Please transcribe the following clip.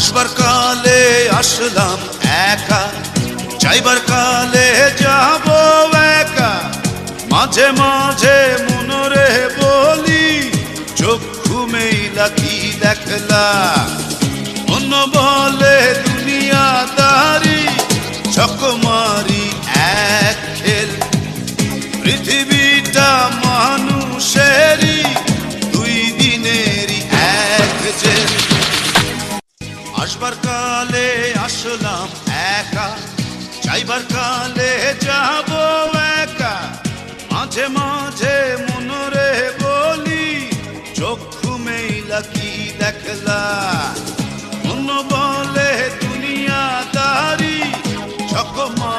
আসবার কালে আসলাম একা, যাইবার কালে যাব একা। মাঝে মাঝে মনরে বলি, চক্ষু মেইলা কি দেখলা। মন বলে দুনিয়াদারি, চকমারি এক খেল। পৃথিবীটা মানুষেরই, দুই দিনেরই এক জেল। আসবার কালে আসলাম একা, যাইবার কালে যাব একা। মাঝে মাঝে মনরে বলি, চক্ষু মেইলা কি দেখলা। মন বলে দুনিয়াদারি, চকমা